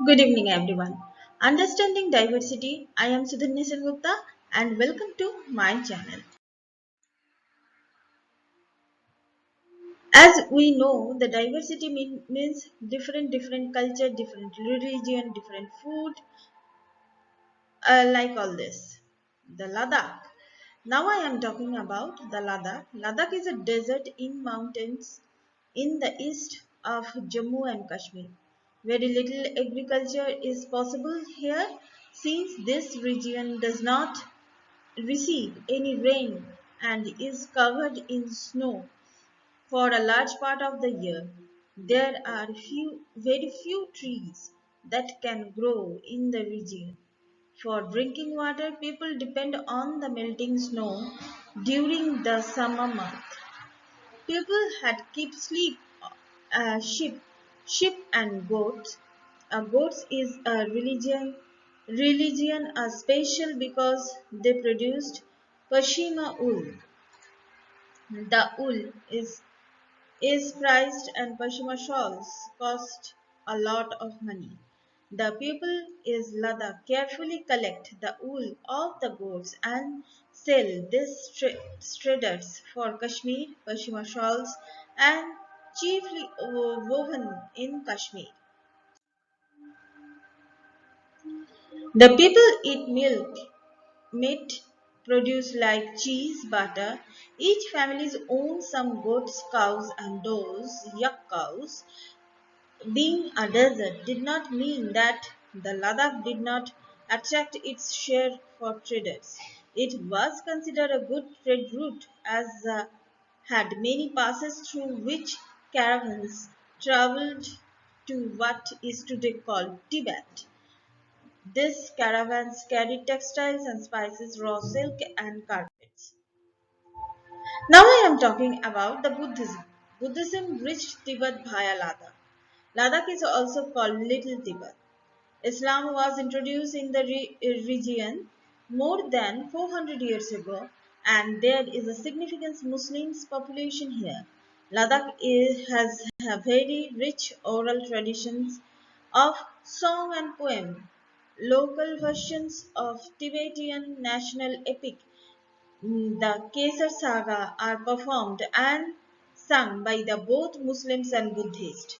Good evening, everyone. Understanding diversity. I am Sudhanya Gupta, and welcome to my channel. As we know, the diversity means different culture, different religion, different food, like all this. The Ladakh. Now I am talking about the Ladakh. Ladakh is a desert in mountains in the east of Jammu and Kashmir. Very little agriculture is possible here since this region does not receive any rain and is covered in snow for a large part of the year. There are very few trees that can grow in the region. For drinking water, people depend on the melting snow during the summer month. People had keep sheep and goats. Goats is a religion special because they produced pashima wool. The wool is priced and Pashima shawls cost a lot of money. The people is Ladakh carefully collect the wool of the goats and sell this traders for Kashmir, Pashima shawls and chiefly woven in Kashmir. The people eat milk, meat, produce like cheese, butter. Each family owns some goats, cows and those yak cows. Being a desert did not mean that the Ladakh did not attract its share for traders. It was considered a good trade route as had many passes through which caravans traveled to what is today called Tibet. These caravans carried textiles and spices, raw silk and carpets. Now I am talking about the Buddhism. Buddhism reached Tibet via Ladakh. Ladakh is also called Little Tibet. Islam was introduced in the region more than 400 years ago, and there is a significant Muslim population here. Has a very rich oral traditions of song and poem. Local versions of Tibetan national epic, the Kesar Saga, are performed and sung by the both Muslims and Buddhists.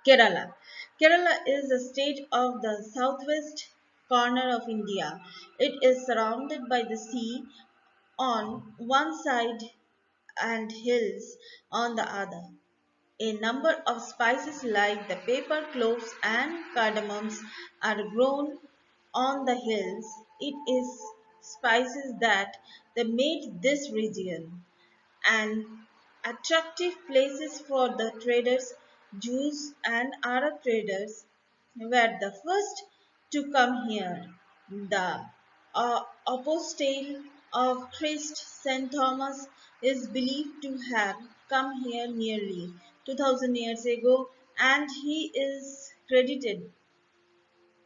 Kerala. Kerala is a state of the southwest corner of India. It is surrounded by the sea on one side and hills on the other. A number of spices like the pepper, cloves, and cardamoms are grown on the hills. It is spices that made this region and attractive places for the traders. Jews and Arab traders were the first to come here. The apostle of Christ, St. Thomas, is believed to have come here nearly 2000 years ago, and he is credited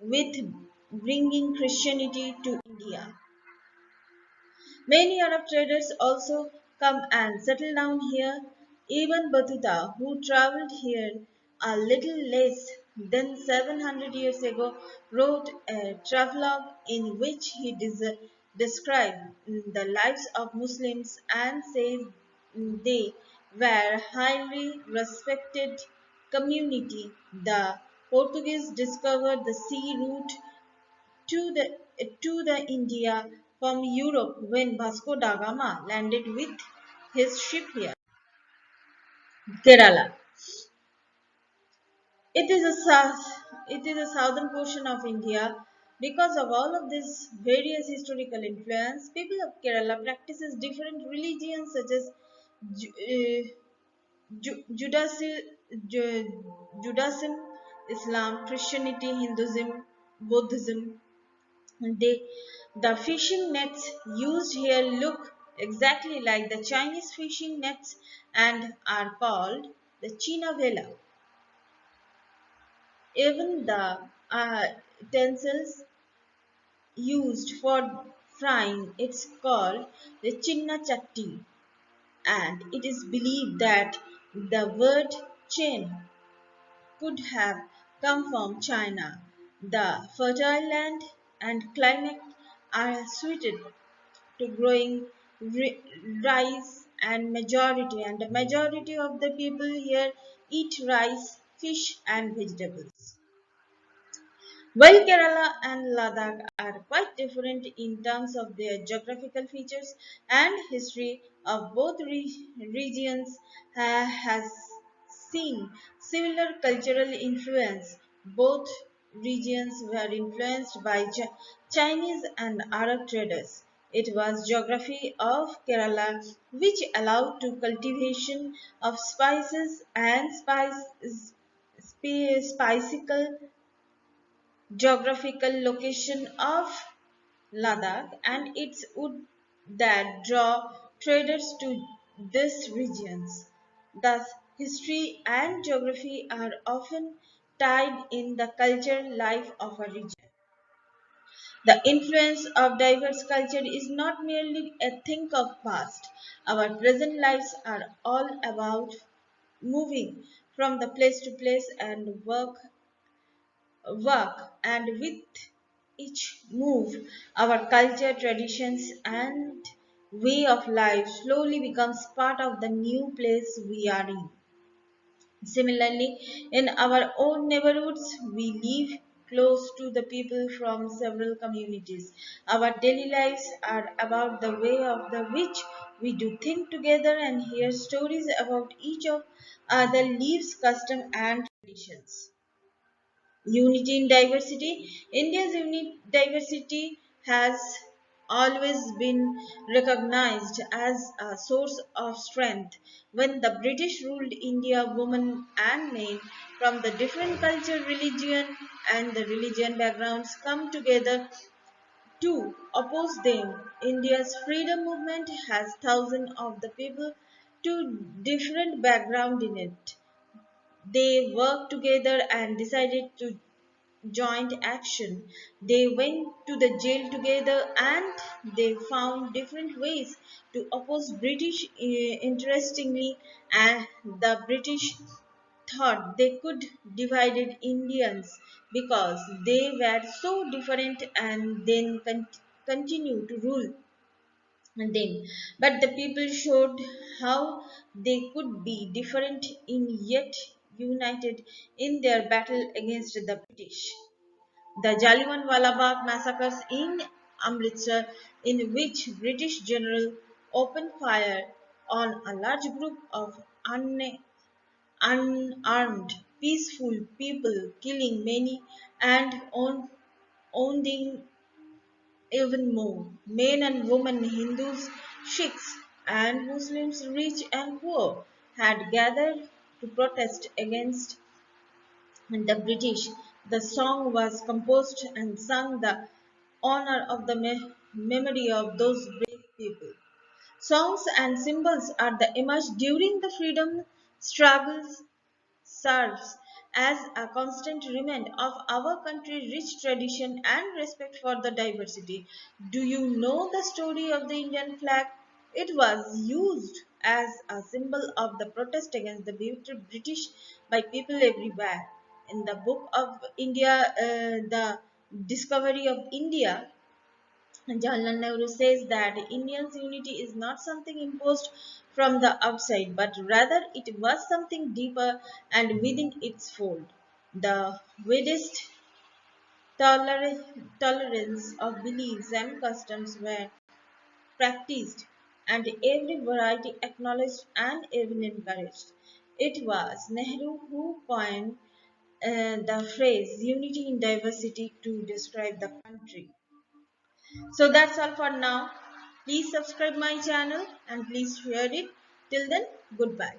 with bringing Christianity to India. Many Arab traders also come and settle down here. Even Battuta, who traveled here a little less than 700 years ago, wrote a travelogue in which he described the lives of Muslims and says they were highly respected community. The Portuguese discovered the sea route to the India from Europe when Vasco da Gama landed with his ship here. Kerala. It is a southern portion of India. Because of all of this various historical influence, people of Kerala practices different religions such as Ju- uh, Judaism, Judaism, Islam, Christianity, Hinduism, Buddhism. They, the fishing nets used here look exactly like the Chinese fishing nets and are called the China vela. Even the utensils used for frying it's called the Chinna chatti, and it is believed that the word chin could have come from China. The fertile land and climate are suited to growing rice and the majority of the people here eat rice, fish and vegetables. While Kerala and Ladakh are quite different in terms of their geographical features and history of both regions has seen similar cultural influence. Both regions were influenced by Chinese and Arab traders. It was geography of Kerala which allowed to cultivation of spices and spicicle geographical location of Ladakh and its wood that draw traders to these regions. Thus, history and geography are often tied in the cultural life of a region. The influence of diverse culture is not merely a thing of past. Our present lives are all about moving from the place to place and work, and with each move our culture traditions and way of life slowly becomes part of the new place we are in. Similarly, in our own neighborhoods we live close to the people from several communities. Our daily lives are about the way of the which we do think together and hear stories about each of other lives custom and traditions. Unity in diversity. India's diversity has always been recognized as a source of strength. When the British ruled India, women and men from the different culture, religion, and the religion backgrounds come together to oppose them. India's freedom movement has thousands of the people to different background in it. They worked together and decided to joint action. They went to the jail together and they found different ways to oppose British. Interestingly, and the British thought they could divided Indians because they were so different and then continue to rule them. But the people showed how they could be different in yet united in their battle against the British. The Jallianwala Bagh massacres in Amritsar, in which British general opened fire on a large group of unarmed, peaceful people, killing many and wounding even more. Men and women, Hindus, Sikhs, and Muslims, rich and poor, had gathered to protest against the British. The song was composed and sung the honor of the memory of those brave people. Songs and symbols are the image during the freedom struggles serves as a constant reminder of our country's rich tradition and respect for the diversity. Do you know the story of the Indian flag? It was used as a symbol of the protest against the British by people everywhere. In the book of India, the discovery of India, Jawaharlal Nehru says that Indians' unity is not something imposed from the outside, but rather it was something deeper and within its fold. The widest tolerance of beliefs and customs were practiced, and every variety acknowledged and even encouraged. It was Nehru who coined the phrase unity in diversity to describe the country. So that's all for now. Please subscribe my channel and please share it. Till then, goodbye.